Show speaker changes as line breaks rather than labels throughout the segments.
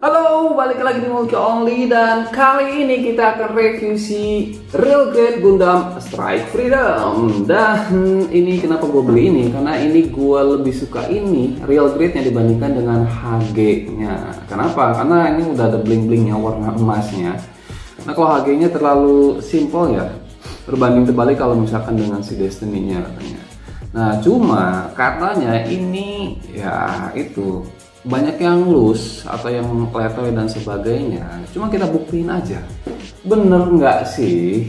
Halo, balik lagi di Multi Only dan kali ini kita akan review si Real Grade Gundam Strike Freedom. Dan ini kenapa gue beli ini? Karena ini gue lebih suka ini Real Grade-nya dibandingkan dengan HG-nya. Kenapa? Karena ini udah ada bling-blingnya, warna emasnya. Nah kalau HG-nya terlalu simple ya, berbanding terbalik kalau misalkan dengan si Destiny-nya katanya. Nah cuma katanya ini ya itu banyak yang loose atau yang letoy dan sebagainya. Cuma kita buktiin aja, bener nggak sih?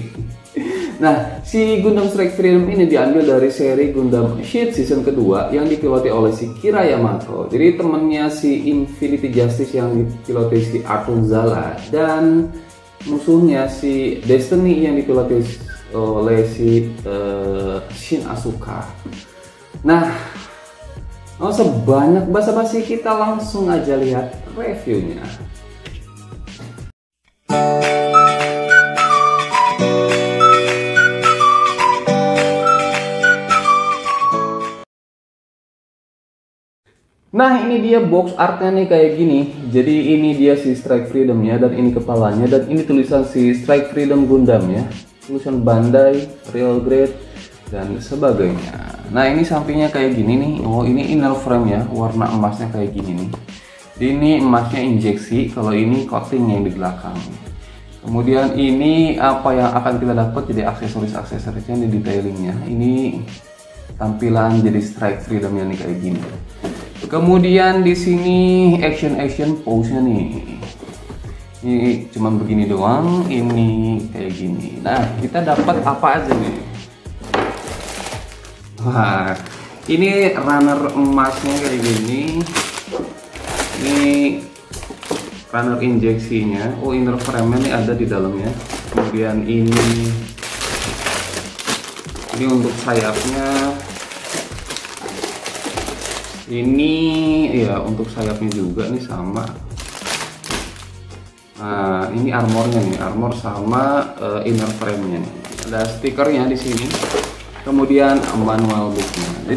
Nah, si Gundam Strike Freedom ini diambil dari seri Gundam Shield season kedua yang dipiloti oleh si Kira Yamato. Jadi temennya si Infinity Justice yang dipiloti si Arthur Zala, dan musuhnya si Destiny yang dipiloti oleh si Shin Asuka. Nah, sebanyak basa-basi kita langsung aja lihat reviewnya. Nah ini dia box artnya nih kayak gini. Jadi ini dia si Strike Freedom ya, dan ini kepalanya, dan ini tulisan si Strike Freedom Gundam ya, tulisan Bandai, Real Grade dan sebagainya. Nah ini sampingnya kayak gini nih. Oh ini inner frame ya, warna emasnya kayak gini nih. Ini emasnya injeksi, kalau ini coating yang di belakang. Kemudian ini apa yang akan kita dapat, jadi aksesorisnya di detailingnya. Ini tampilan jadi Strike Freedom yang nih kayak gini. Kemudian di sini action pose-nya nih. Ini cuma begini doang, ini kayak gini. Nah kita dapat apa aja nih? Wah, ini runner emasnya kayak gini. Ini runner injeksinya. Oh, inner frame-nya nih ada di dalamnya. Kemudian ini untuk sayapnya. Ini ya untuk sayapnya juga nih sama. Nah, ini armornya nih, armor sama inner frame-nya nih. Ada stikernya di sini. Kemudian manual booknya.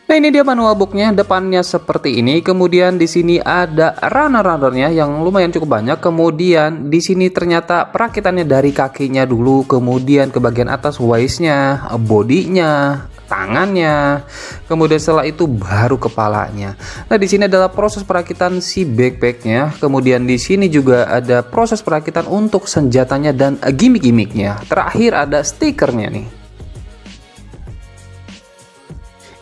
Nah ini dia manual booknya, depannya seperti ini. Kemudian di sini ada runner-runnernya yang lumayan cukup banyak. Kemudian di sini ternyata perakitannya dari kakinya dulu, kemudian ke bagian atas waist-nya, bodinya, tangannya, kemudian setelah itu baru kepalanya. Nah di sini adalah proses perakitan si backpacknya. Kemudian di sini juga ada proses perakitan untuk senjatanya dan gimmick-gimmicknya. Terakhir ada stikernya nih.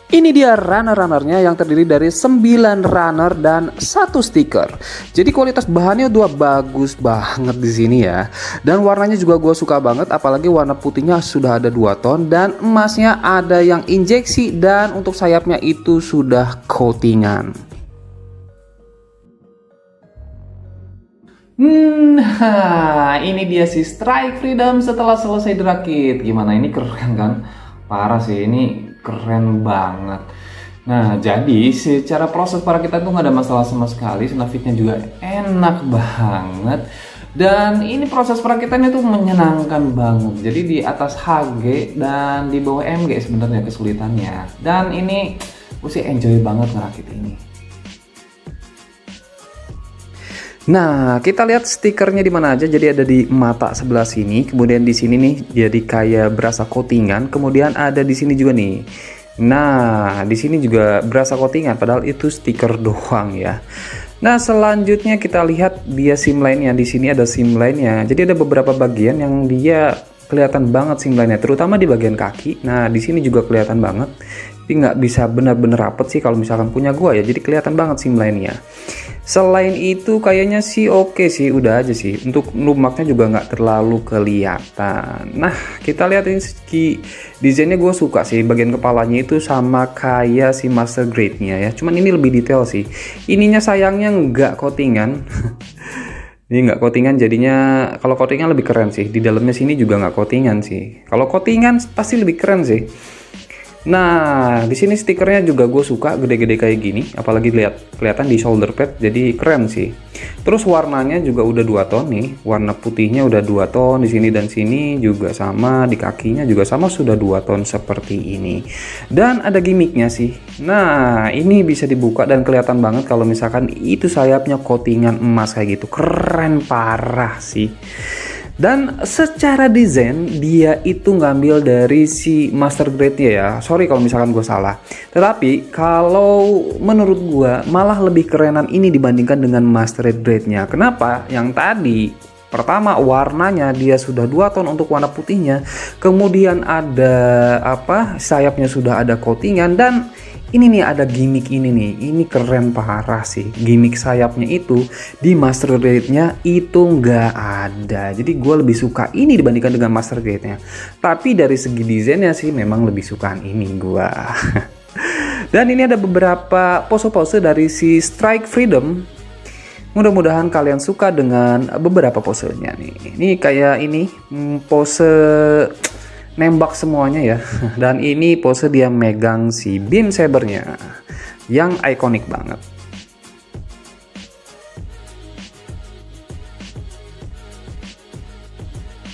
Ini dia runner-runnernya yang terdiri dari 9 runner dan 1 stiker. Jadi kualitas bahannya udah bagus banget di sini ya. Dan warnanya juga gue suka banget, apalagi warna putihnya sudah ada 2 ton dan emasnya ada yang injeksi, dan untuk sayapnya itu sudah coatingan. Nah, ini dia si Strike Freedom setelah selesai dirakit. Gimana, ini keren kan? Parah sih, ini keren banget. Nah jadi secara proses perakitan tuh nggak ada masalah sama sekali. Snafitnya juga enak banget, dan ini proses perakitannya tuh menyenangkan banget. Jadi di atas HG dan di bawah MG sebenarnya kesulitannya, dan ini gue sih enjoy banget ngerakit ini. Nah, kita lihat stikernya di mana aja. Jadi ada di mata sebelah sini, kemudian di sini nih jadi kayak berasa coatingan, kemudian ada di sini juga nih. Nah, di sini juga berasa coatingan, padahal itu stiker doang ya. Nah, selanjutnya kita lihat dia sim line-nya. Di sini ada sim line-nya. Jadi ada beberapa bagian yang dia kelihatan banget sim line-nya, terutama di bagian kaki. Nah, di sini juga kelihatan banget. Tapi nggak bisa benar-benar rapet sih kalau misalkan punya gua ya. Jadi kelihatan banget sim line-nya. Selain itu kayaknya sih oke sih, udah aja sih. Untuk lumaknya juga nggak terlalu kelihatan. Nah kita lihat ini segi desainnya gue suka sih. Bagian kepalanya itu sama kayak si Master Grade-nya ya. Cuman ini lebih detail sih. Ininya sayangnya nggak coatingan. Ini nggak coatingan, jadinya kalau coatingan lebih keren sih. Di dalamnya sini juga nggak coatingan sih. Kalau coatingan pasti lebih keren sih. Nah, di sini stikernya juga gue suka gede-gede kayak gini, apalagi kelihatan di shoulder pad, jadi keren sih. Terus warnanya juga udah 2 ton nih, warna putihnya udah 2 ton di sini dan sini juga sama, di kakinya juga sama sudah 2 ton seperti ini. Dan ada gimmicknya sih. Nah, ini bisa dibuka dan kelihatan banget kalau misalkan itu sayapnya coatingan emas kayak gitu, keren parah sih. Dan secara desain dia itu ngambil dari si master grade-nya ya. Sorry kalau misalkan gue salah. Tetapi kalau menurut gue malah lebih kerenan ini dibandingkan dengan master grade-nya. Kenapa? Yang tadi pertama warnanya dia sudah 2 ton untuk warna putihnya. Kemudian ada sayapnya sudah ada coatingan dan ini nih ada gimmick ini nih, ini keren parah sih. Gimmick sayapnya itu di master grade-nya itu nggak ada. Jadi gue lebih suka ini dibandingkan dengan master grade-nya. Tapi dari segi desainnya sih memang lebih sukaan ini gue. Dan ini ada beberapa pose-pose dari si Strike Freedom. Mudah-mudahan kalian suka dengan beberapa posenya nih. Ini kayak ini pose nembak semuanya ya. Dan ini pose dia megang si beam sabernya yang ikonik banget.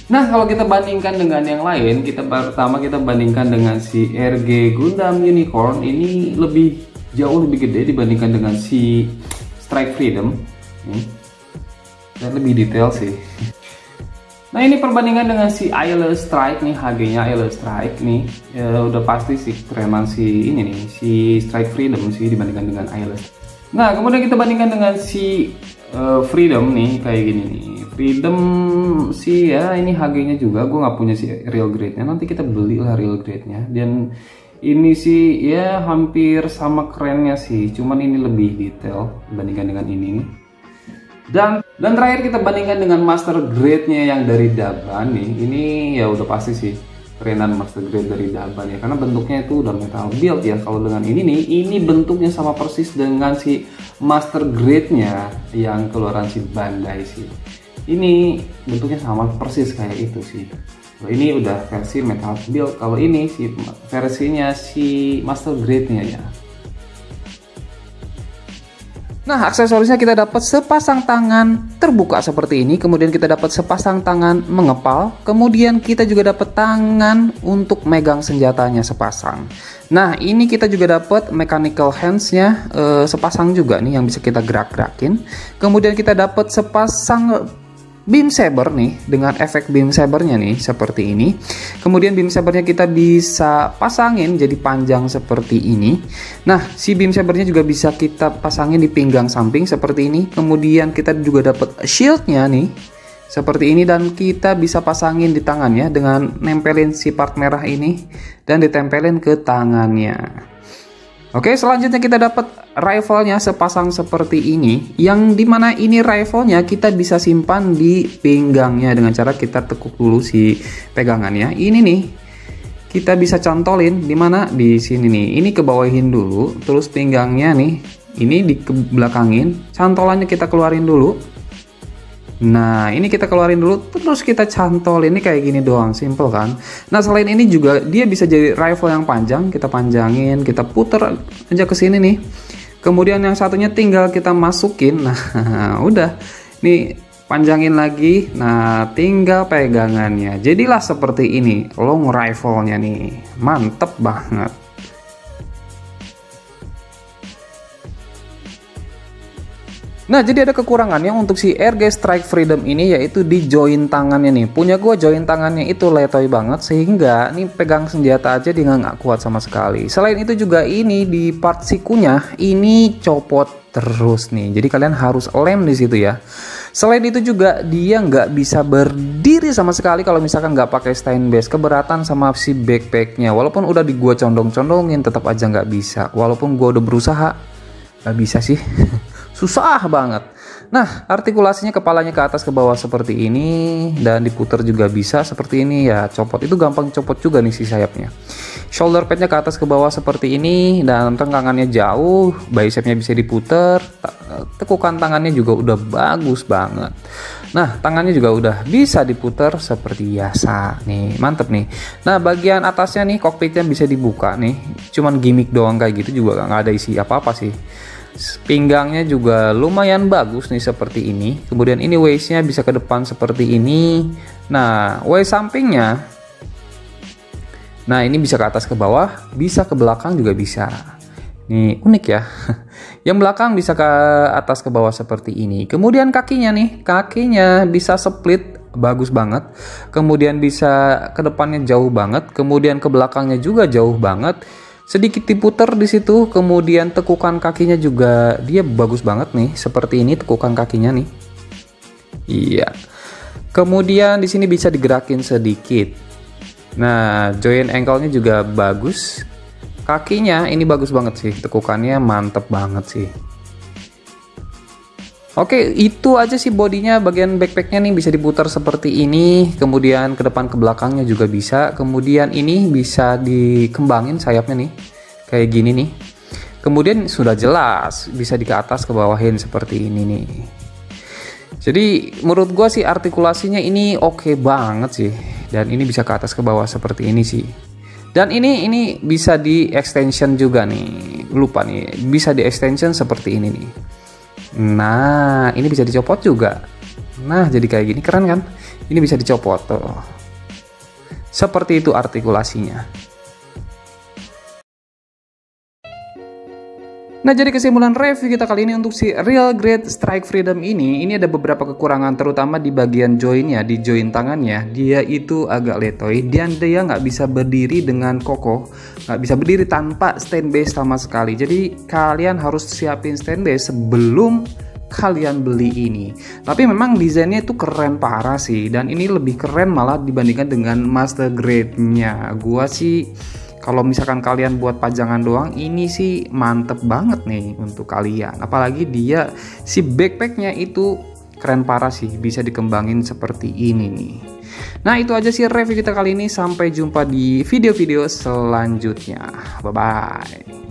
Nah, kalau kita bandingkan dengan yang lain, kita bandingkan dengan si RG Gundam Unicorn. Ini jauh lebih gede dibandingkan dengan si Strike Freedom. Dan lebih detail sih. Nah, ini perbandingan dengan si Ayla Strike nih, HG-nya Ayla Strike nih, ya udah pasti sih kerenan si ini nih, si Strike Freedom sih dibandingkan dengan Ayla. Nah, kemudian kita bandingkan dengan si Freedom nih, kayak gini nih. Freedom sih ya, ini HG-nya juga, gue nggak punya si real grade-nya, nanti kita belilah real grade-nya. Dan ini sih ya hampir sama kerennya sih, cuman ini lebih detail dibandingkan dengan ini nih. Dan terakhir kita bandingkan dengan master grade-nya yang dari Daban nih. Ini ya udah pasti sih kerenan master grade dari Daban ya, karena bentuknya itu udah metal build ya. Kalau dengan ini nih, ini bentuknya sama persis dengan si master grade-nya yang keluaran si Bandai sih. Ini bentuknya sama persis kayak itu sih. Kalau ini udah versi metal build, kalau ini si versinya si master grade-nya ya. Nah, aksesorisnya kita dapat sepasang tangan terbuka seperti ini, kemudian kita dapat sepasang tangan mengepal, kemudian kita juga dapat tangan untuk megang senjatanya sepasang. Nah, ini kita juga dapat mechanical hands-nya sepasang juga nih yang bisa kita gerak-gerakin. Kemudian kita dapat sepasang beam saber nih dengan efek beam sabernya nih seperti ini. Kemudian beam sabernya kita bisa pasangin jadi panjang seperti ini. Nah, si beam sabernya juga bisa kita pasangin di pinggang samping seperti ini. Kemudian kita juga dapat shieldnya nih seperti ini, dan kita bisa pasangin di tangannya dengan nempelin si part merah ini dan ditempelin ke tangannya. Oke, selanjutnya kita dapat rifle-nya sepasang seperti ini, yang dimana ini rifle-nya kita bisa simpan di pinggangnya dengan cara kita tekuk dulu si pegangannya. Ini nih kita bisa cantolin dimana di sini nih. Ini kebawahin dulu, terus pinggangnya nih ini dibelakangin, cantolannya kita keluarin dulu. Nah, ini kita keluarin dulu, terus kita cantol. Ini kayak gini doang, simple kan. Nah, selain ini juga dia bisa jadi rifle yang panjang. Kita panjangin, kita puter aja ke sini nih. Kemudian yang satunya tinggal kita masukin. Nah, udah. Nih, panjangin lagi. Nah, tinggal pegangannya. Jadilah seperti ini, long rifle-nya nih. Mantep banget. Nah, jadi ada kekurangannya untuk si RG Strike Freedom ini, yaitu di join tangannya nih. Punya gue join tangannya itu letoy banget, sehingga nih pegang senjata aja dia nggak kuat sama sekali. Selain itu juga ini di part sikunya ini copot terus nih, jadi kalian harus lem di situ ya. Selain itu juga dia nggak bisa berdiri sama sekali kalau misalkan nggak pakai stand base. Keberatan sama si backpacknya, walaupun udah di gua condong-condongin tetap aja nggak bisa. Walaupun gua udah berusaha, nggak bisa sih. Susah banget. Nah, artikulasinya kepalanya ke atas ke bawah seperti ini, dan diputar juga bisa seperti ini ya. Copot itu gampang copot juga nih si sayapnya. Shoulder padnya ke atas ke bawah seperti ini, dan renggangannya jauh, bicepnya bisa diputar. Tekukan tangannya juga udah bagus banget. Nah, tangannya juga udah bisa diputar seperti biasa nih, mantep nih. Nah, bagian atasnya nih kokpitnya bisa dibuka nih, cuman gimmick doang kayak gitu, juga nggak ada isi apa-apa sih. Pinggangnya juga lumayan bagus nih seperti ini. Kemudian ini waistnya bisa ke depan seperti ini. Nah, waist sampingnya, nah ini bisa ke atas ke bawah, bisa ke belakang juga bisa. Nih unik ya. Yang belakang bisa ke atas ke bawah seperti ini. Kemudian kakinya nih, kakinya bisa split, bagus banget. Kemudian bisa ke depannya jauh banget, kemudian ke belakangnya juga jauh banget. Sedikit diputer di situ, kemudian tekukan kakinya juga dia bagus banget nih, seperti ini tekukan kakinya nih. Iya. Kemudian di sini bisa digerakin sedikit. Nah, joint ankle-nya juga bagus. Kakinya ini bagus banget sih, tekukannya mantep banget sih. Oke, itu aja sih bodinya. Bagian backpacknya nih bisa diputar seperti ini, kemudian ke depan ke belakangnya juga bisa. Kemudian ini bisa dikembangin sayapnya nih, kayak gini nih. Kemudian sudah jelas bisa di ke atas ke bawahin seperti ini nih. Jadi menurut gua sih artikulasinya ini oke banget sih, dan ini bisa ke atas ke bawah seperti ini sih. Dan ini bisa di extension juga nih, lupa nih, bisa di extension seperti ini nih. Nah, ini bisa dicopot juga. Nah, jadi kayak gini, keren kan? Ini bisa dicopot tuh. Seperti itu artikulasinya. Nah, jadi kesimpulan review kita kali ini untuk si Real Grade Strike Freedom ini ada beberapa kekurangan, terutama di bagian joinnya, di join tangannya. Dia itu agak letoy, dan dia nggak bisa berdiri dengan kokoh, nggak bisa berdiri tanpa stand base sama sekali. Jadi kalian harus siapin stand base sebelum kalian beli ini. Tapi memang desainnya itu keren parah sih, dan ini lebih keren malah dibandingkan dengan Master Grade-nya. Gua sih kalau misalkan kalian buat pajangan doang, ini sih mantep banget nih untuk kalian. Apalagi dia si backpacknya itu keren parah sih, bisa dikembangin seperti ini nih. Nah, itu aja sih review kita kali ini. Sampai jumpa di video-video selanjutnya. Bye bye.